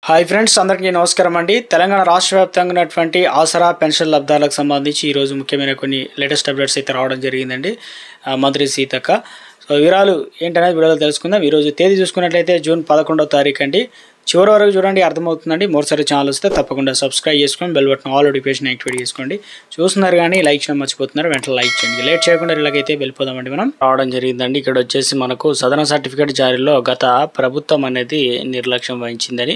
Hi friends, అందరికీ నమస్కారం అండి. తెలంగాణ రాష్ట్ర వ్యాప్తంగా ఉన్నటువంటి ఆసరా పెన్షన్ లబ్ధాలకు సంబంధించి ఈరోజు ముఖ్యమైన కొన్ని లేటెస్ట్ అప్డేట్స్ అయితే రావడం జరిగిందండి. మంత్రి సీతక్క సో వివరాలు ఏంటనేది వీడియోలో తెలుసుకుందాం. ఈరోజు తేదీ చూసుకున్నట్లయితే జూన్ 11వ తారీఖు అండి. చివరి వరకు చూడండి, అర్థమవుతుందండి. మరోసారి ఛానల్ వస్తే తప్పకుండా సబ్స్క్రైబ్ చేసుకొని bell button all notification activate చేసుకోండి. చూస్తున్నారు కానీ లైక్ చేయడం మర్చిపోతున్నారు, వెంటనే లైక్ చేయండి. లేట్ చేయకుండా ఇలాగైతే వెళ్ళిపోదామండి. మనం రావడం జరిగిందండి. ఇక్కడ వచ్చేసి మనకు సదరణ సర్టిఫికేట్ జారీలో గత ప్రభుత్వం అనేది నిర్లక్ష్యం వహించిందని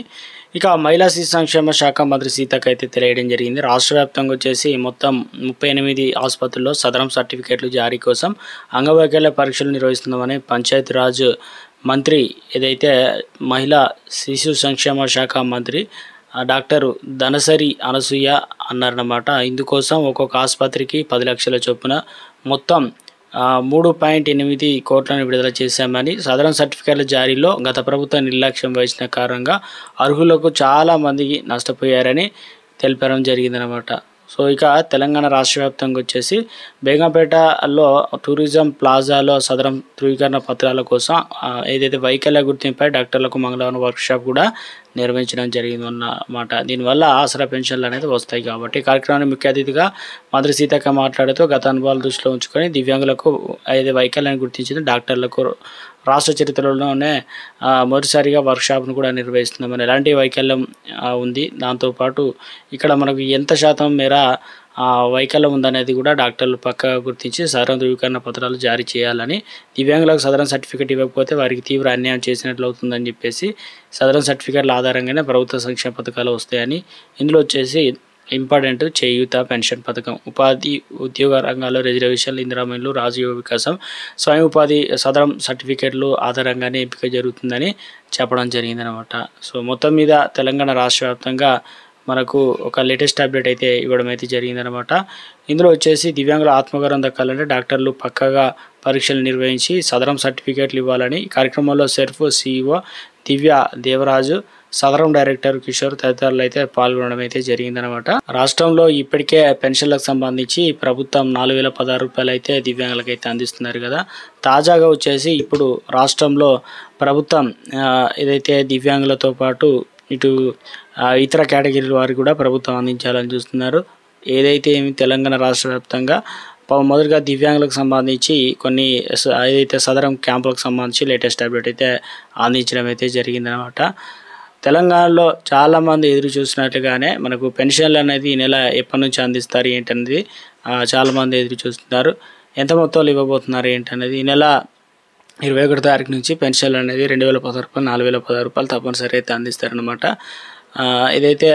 ఇక మహిళా శిశు సంక్షేమ శాఖ మంత్రి సీతక్క అయితే తెలియడం జరిగింది. రాష్ట్ర వ్యాప్తంగా వచ్చేసి మొత్తం 38 ఆసుపత్రుల్లో సదరం సర్టిఫికేట్లు జారీ కోసం అంగవైకల్య పరీక్షలు నిర్వహిస్తున్నామని పంచాయతీరాజ్ మంత్రి ఏదైతే మహిళా శిశు సంక్షేమ శాఖ మంత్రి డాక్టర్ ధనసరి అనసూయ అన్నారన్నమాట. ఇందుకోసం ఒక్కొక్క ఆసుపత్రికి 10 లక్షల చొప్పున మొత్తం 3.8 కోట్లను విడుదల చేశామని, సదరం సర్టిఫికేట్ల జారీలో గత ప్రభుత్వం నిర్లక్ష్యం వహించిన కారణంగా అర్హులకు చాలా మందికి నష్టపోయారని తెలిపడం జరిగిందనమాట. సో ఇక తెలంగాణ రాష్ట్ర వ్యాప్తంగా వచ్చేసి బేగంపేటలో టూరిజం ప్లాజాలో సదరం ధృవీకరణ పత్రాల కోసం ఏదైతే వైకల్య గుర్తింపై డాక్టర్లకు మంగళవారం వర్క్షాప్ కూడా నిర్వహించడం జరిగిందన్నమాట. దీనివల్ల ఆసరా పెన్షన్లు అనేది వస్తాయి కాబట్టి కార్యక్రమాన్ని ముఖ్య అతిథిగా మంత్రి సీతక్క మాట్లాడుతూ గత అనుభవాలు దృష్టిలో ఉంచుకొని దివ్యాంగులకు ఏదైతే వైకల్యాన్ని గుర్తించింది డాక్టర్లకు రాష్ట్ర చరిత్రలోనే మొదటిసారిగా వర్క్షాప్ను కూడా నిర్వహిస్తున్నామని, ఎలాంటి వైకల్యం ఉంది, దాంతోపాటు ఇక్కడ మనకు ఎంత శాతం మేర వైకల్యం ఉందనేది కూడా డాక్టర్లు పక్కగా గుర్తించి సదరం ధృవీకరణ పత్రాలు జారీ చేయాలని, దివ్యాంగులకు సదరం సర్టిఫికేట్ ఇవ్వకపోతే వారికి తీవ్ర అన్యాయం చేసినట్లు అవుతుందని చెప్పేసి సదరం సర్టిఫికేట్ల ఆధారంగానే ప్రభుత్వ సంక్షేమ పథకాలు వస్తాయని, ఇందులో వచ్చేసి ఇంపార్టెంట్ చేయూత పెన్షన్ పథకం, ఉపాధి ఉద్యోగ రంగాల్లో రిజర్వేషన్లు, ఇందిరామీలు, రాజయోగ వికాసం, స్వయం ఉపాధి సదరం సర్టిఫికేట్లు ఆధారంగానే ఎంపిక జరుగుతుందని చెప్పడం జరిగిందనమాట. సో మొత్తం మీద తెలంగాణ రాష్ట్ర వ్యాప్తంగా మనకు ఒక లేటెస్ట్ అప్డేట్ అయితే ఇవ్వడం అయితే జరిగిందనమాట. ఇందులో వచ్చేసి దివ్యాంగుల ఆత్మగౌరవం దక్కాలంటే డాక్టర్లు పక్కగా పరీక్షలు నిర్వహించి సదరం సర్టిఫికేట్లు ఇవ్వాలని కార్యక్రమంలో సెర్ఫ్ సిఇఓ దివ్య దేవరాజు, సదరం డైరెక్టర్ కిషోర్ తదితరులు అయితే పాల్గొనడం అయితే జరిగిందనమాట. రాష్ట్రంలో ఇప్పటికే పెన్షన్లకు సంబంధించి ప్రభుత్వం 4016 రూపాయలు అయితే దివ్యాంగులకు అయితే అందిస్తున్నారు కదా. తాజాగా వచ్చేసి ఇప్పుడు రాష్ట్రంలో ప్రభుత్వం ఏదైతే దివ్యాంగులతో పాటు ఇటు ఇతర కేటగిరీల వారికి కూడా ప్రభుత్వం అందించాలని చూస్తున్నారు. ఏదైతే తెలంగాణ రాష్ట్ర వ్యాప్తంగా మొదటిగా దివ్యాంగులకు సంబంధించి కొన్ని ఏదైతే సదరం క్యాంపులకు సంబంధించి లేటెస్ట్ అప్డేట్ అయితే అందించడం అయితే జరిగిందనమాట. తెలంగాణలో చాలామంది ఎదురు చూసినట్లుగానే మనకు పెన్షన్లు అనేది ఈ నెల ఎప్పటి నుంచి అందిస్తారు ఏంటనేది చాలామంది ఎదురు చూస్తున్నారు. ఎంత మొత్తంలో ఇవ్వబోతున్నారు ఏంటనేది ఈ నెల 21వ తారీఖు నుంచి పెన్షన్లు అనేది 2016 రూపాయలు, 4016 రూపాయలు తప్పనిసరి అయితే అందిస్తారనమాట. ఇదైతే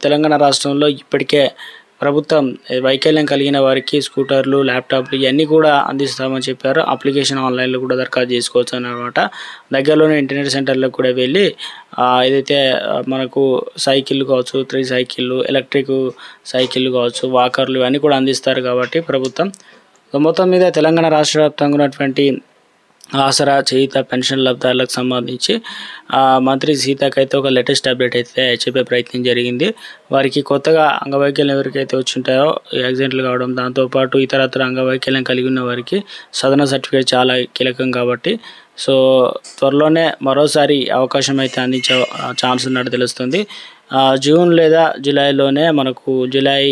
తెలంగాణ రాష్ట్రంలో ఇప్పటికే ప్రభుత్వం వైకల్యం కలిగిన వారికి స్కూటర్లు, ల్యాప్టాప్లు ఇవన్నీ కూడా అందిస్తామని చెప్పారు. అప్లికేషన్ ఆన్లైన్లో కూడా దరఖాస్తు చేసుకోవచ్చు అన్నమాట. దగ్గరలోనే ఇంటర్నెట్ సెంటర్లకు కూడా వెళ్ళి ఏదైతే మనకు సైకిళ్ళు కావచ్చు, 3 సైకిళ్ళు, ఎలక్ట్రిక్ సైకిళ్ళు కావచ్చు, వాకర్లు ఇవన్నీ కూడా అందిస్తారు కాబట్టి ప్రభుత్వం. మొత్తం మీద తెలంగాణ రాష్ట్ర వ్యాప్తంగా ఉన్నటువంటి ఆసరా చేయూత పెన్షన్ లబ్ధాలకు సంబంధించి మంత్రి సీతక్క అయితే ఒక లేటెస్ట్ అప్డేట్ అయితే చెప్పే ప్రయత్నం జరిగింది. వారికి కొత్తగా అంగవైకల్యం ఎవరికైతే వచ్చింటాయో యాక్సిడెంట్లు కావడం, దాంతోపాటు ఇతరత్ర అంగవైకల్యం కలిగి ఉన్న వారికి సదరణ సర్టిఫికేట్ చాలా కీలకం కాబట్టి సో త్వరలోనే మరోసారి అవకాశం అయితే అందించే ఛాన్స్ ఉన్నట్టు తెలుస్తుంది. జూన్ లేదా జూలైలోనే మనకు జూలై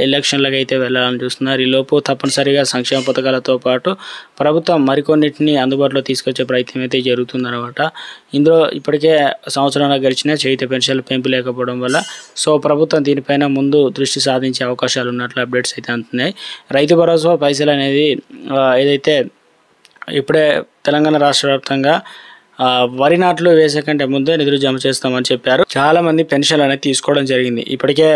ఎలక్షన్లకు అయితే వెళ్ళాలని చూస్తున్నారు. ఈలోపు తప్పనిసరిగా సంక్షేమ పథకాలతో పాటు ప్రభుత్వం మరికొన్నిటిని అందుబాటులో తీసుకొచ్చే ప్రయత్నం అయితే జరుగుతుందన్నమాట. ఇందులో ఇప్పటికే సంవత్సరాలు గడిచిన చేయూత పెన్షన్ల పెంపు లేకపోవడం వల్ల సో ప్రభుత్వం దీనిపైన ముందు దృష్టి సాధించే అవకాశాలు ఉన్నట్లు అప్డేట్స్ అయితే అందుతున్నాయి. రైతు భరోసా పైసలు అనేది ఏదైతే ఇప్పుడే తెలంగాణ రాష్ట్ర వ్యాప్తంగా వరి నాట్లు వేసే కంటే ముందే నిధులు జమ చేస్తామని చెప్పారు. చాలామంది పెన్షన్లు అనేది తీసుకోవడం జరిగింది. ఇప్పటికే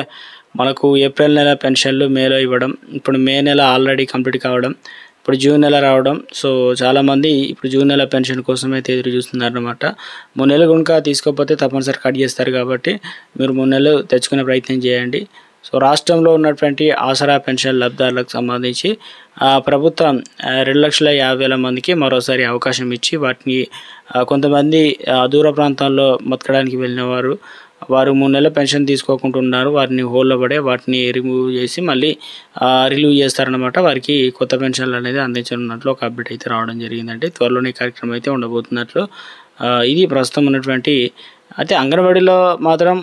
మనకు ఏప్రిల్ నెల పెన్షన్లు మేలో ఇవ్వడం, ఇప్పుడు మే నెల ఆల్రెడీ కంప్లీట్ కావడం, ఇప్పుడు జూన్ నెల రావడం. సో చాలామంది ఇప్పుడు జూన్ నెల పెన్షన్ కోసం అయితే ఎదురు చూస్తున్నారు అనమాట. 3 నెలలు కనుక తీసుకోకపోతే తప్పనిసరి కట్ చేస్తారు కాబట్టి మీరు 3 నెలలు తెచ్చుకునే ప్రయత్నం చేయండి. సో రాష్ట్రంలో ఉన్నటువంటి ఆసరా పెన్షన్ లబ్ధాలకు సంబంధించి ప్రభుత్వం 2,50,000 మందికి మరోసారి అవకాశం ఇచ్చి వాటిని కొంతమంది దూర ప్రాంతాల్లో బతకడానికి వెళ్ళిన వారు 3 నెలల పెన్షన్ తీసుకోకుండా ఉన్నారు. వారిని హోల్లో పడే వాటిని రిమూవ్ చేసి మళ్ళీ రిలీవ్ చేస్తారనమాట. వారికి కొత్త పెన్షన్లు అనేది అందించనున్నట్లు ఒక అప్డేట్ అయితే రావడం జరిగిందంటే త్వరలోనే కార్యక్రమం అయితే ఉండబోతున్నట్లు ఇది ప్రస్తుతం ఉన్నటువంటి అయితే అంగన్వాడీలో మాత్రం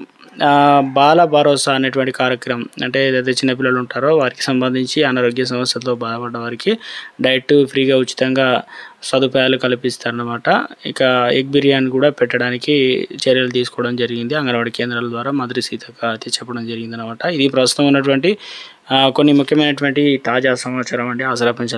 బాల భరోసా అనేటువంటి కార్యక్రమం, అంటే ఏదైతే చిన్నపిల్లలు ఉంటారో వారికి సంబంధించి అనారోగ్య సమస్యలతో బాధపడ్డ వారికి డైట్ ఫ్రీగా ఉచితంగా సదుపాయాలు కల్పిస్తారన్నమాట. ఇక ఎగ్ బిర్యానీ కూడా పెట్టడానికి చర్యలు తీసుకోవడం జరిగింది అంగన్వాడీ కేంద్రాల ద్వారా. మంత్రి సీతక్క అయితే చెప్పడం జరిగిందనమాట. ఇది ప్రస్తుతం ఉన్నటువంటి కొన్ని ముఖ్యమైనటువంటి తాజా సమాచారం అండి ఆసరా పెన్షన్